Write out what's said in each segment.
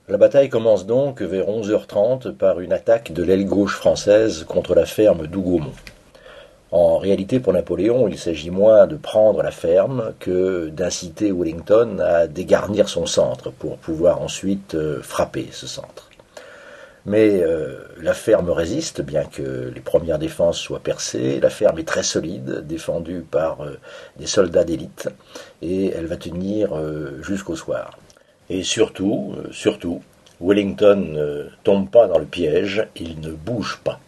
La bataille commence donc vers 11h30 par une attaque de l'aile gauche française contre la ferme d'Hougomont. En réalité, pour Napoléon, il s'agit moins de prendre la ferme que d'inciter Wellington à dégarnir son centre pour pouvoir ensuite frapper ce centre. Mais la ferme résiste, bien que les premières défenses soient percées. La ferme est très solide, défendue par des soldats d'élite, et elle va tenir jusqu'au soir. Et surtout, Wellington ne tombe pas dans le piège, il ne bouge pas.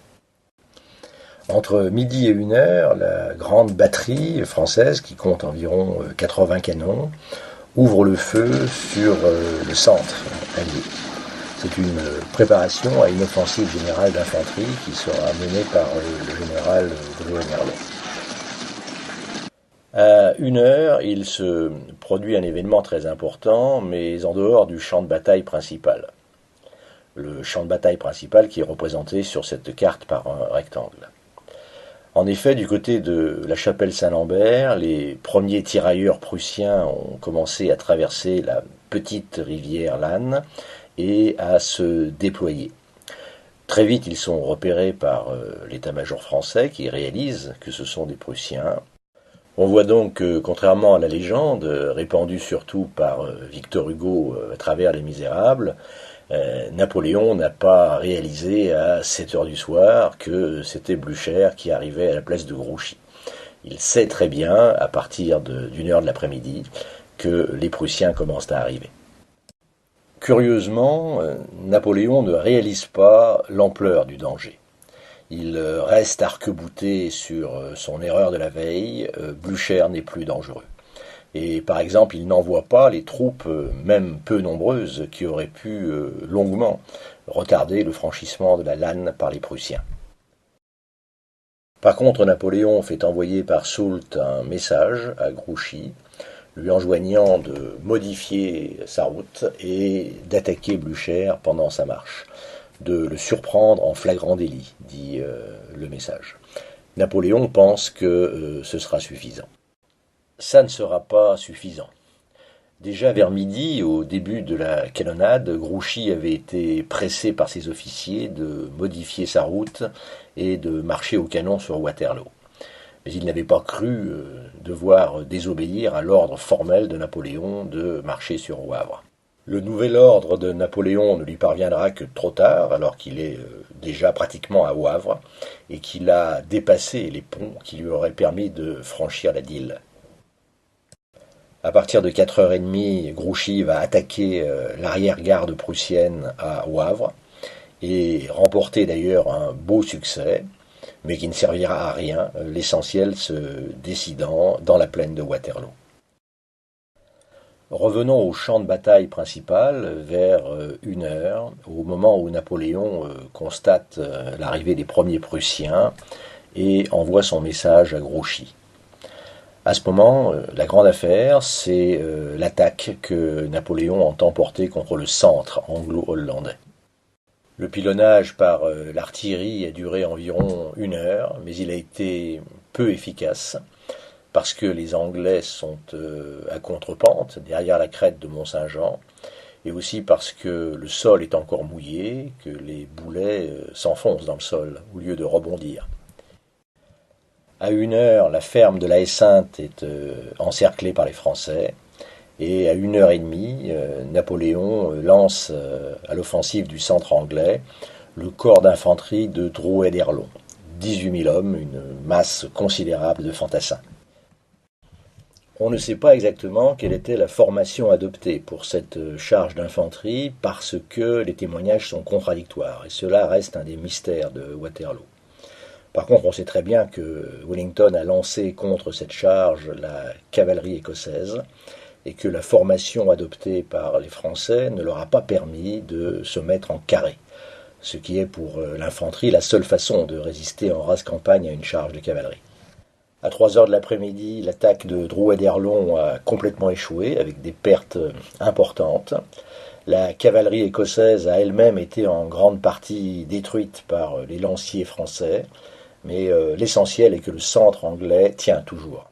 Entre midi et 1h, la grande batterie française, qui compte environ 80 canons, ouvre le feu sur le centre allié. C'est une préparation à une offensive générale d'infanterie qui sera menée par le général Drouet-Merlot. À 1h, il se produit un événement très important, mais en dehors du champ de bataille principal. Le champ de bataille principal qui est représenté sur cette carte par un rectangle. En effet, du côté de la chapelle Saint-Lambert, les premiers tirailleurs prussiens ont commencé à traverser la petite rivière Lannes et à se déployer. Très vite, ils sont repérés par l'état-major français qui réalise que ce sont des Prussiens. On voit donc que, contrairement à la légende, répandue surtout par Victor Hugo à travers Les Misérables, Napoléon n'a pas réalisé à 7h du soir que c'était Blücher qui arrivait à la place de Grouchy. Il sait très bien, à partir d'1h de l'après-midi, que les Prussiens commencent à arriver. Curieusement, Napoléon ne réalise pas l'ampleur du danger. Il reste arc-bouté sur son erreur de la veille, Blücher n'est plus dangereux. Et par exemple, il n'envoie pas les troupes, même peu nombreuses, qui auraient pu longuement retarder le franchissement de la Lanne par les Prussiens. Par contre, Napoléon fait envoyer par Soult un message à Grouchy, lui enjoignant de modifier sa route et d'attaquer Blücher pendant sa marche, de le surprendre en flagrant délit, dit le message. Napoléon pense que ce sera suffisant. Ça ne sera pas suffisant. Déjà vers midi, au début de la canonnade, Grouchy avait été pressé par ses officiers de modifier sa route et de marcher au canon sur Waterloo. Mais il n'avait pas cru devoir désobéir à l'ordre formel de Napoléon de marcher sur Wavre. Le nouvel ordre de Napoléon ne lui parviendra que trop tard, alors qu'il est déjà pratiquement à Wavre, et qu'il a dépassé les ponts qui lui auraient permis de franchir la Dyle. À partir de 4h30, Grouchy va attaquer l'arrière-garde prussienne à Wavre, et remporter d'ailleurs un beau succès, mais qui ne servira à rien, l'essentiel se décidant dans la plaine de Waterloo. Revenons au champ de bataille principal, vers 1h, au moment où Napoléon constate l'arrivée des premiers Prussiens et envoie son message à Grouchy. À ce moment, la grande affaire, c'est l'attaque que Napoléon entend porter contre le centre anglo-hollandais. Le pilonnage par l'artillerie a duré environ 1h, mais il a été peu efficace, parce que les Anglais sont à contre-pente, derrière la crête de Mont-Saint-Jean, et aussi parce que le sol est encore mouillé, que les boulets s'enfoncent dans le sol, au lieu de rebondir. À 1h, la ferme de la Haie-Sainte est encerclée par les Français, et à 1h30, Napoléon lance à l'offensive du centre anglais le corps d'infanterie de Drouet-d'Erlon, 18 000 hommes, une masse considérable de fantassins. On ne sait pas exactement quelle était la formation adoptée pour cette charge d'infanterie parce que les témoignages sont contradictoires, et cela reste un des mystères de Waterloo. Par contre, on sait très bien que Wellington a lancé contre cette charge la cavalerie écossaise et que la formation adoptée par les Français ne leur a pas permis de se mettre en carré, ce qui est pour l'infanterie la seule façon de résister en rase campagne à une charge de cavalerie. À 3h de l'après-midi, l'attaque de Drouet-d'Erlon a complètement échoué avec des pertes importantes. La cavalerie écossaise a elle-même été en grande partie détruite par les lanciers français, mais l'essentiel est que le centre anglais tient toujours.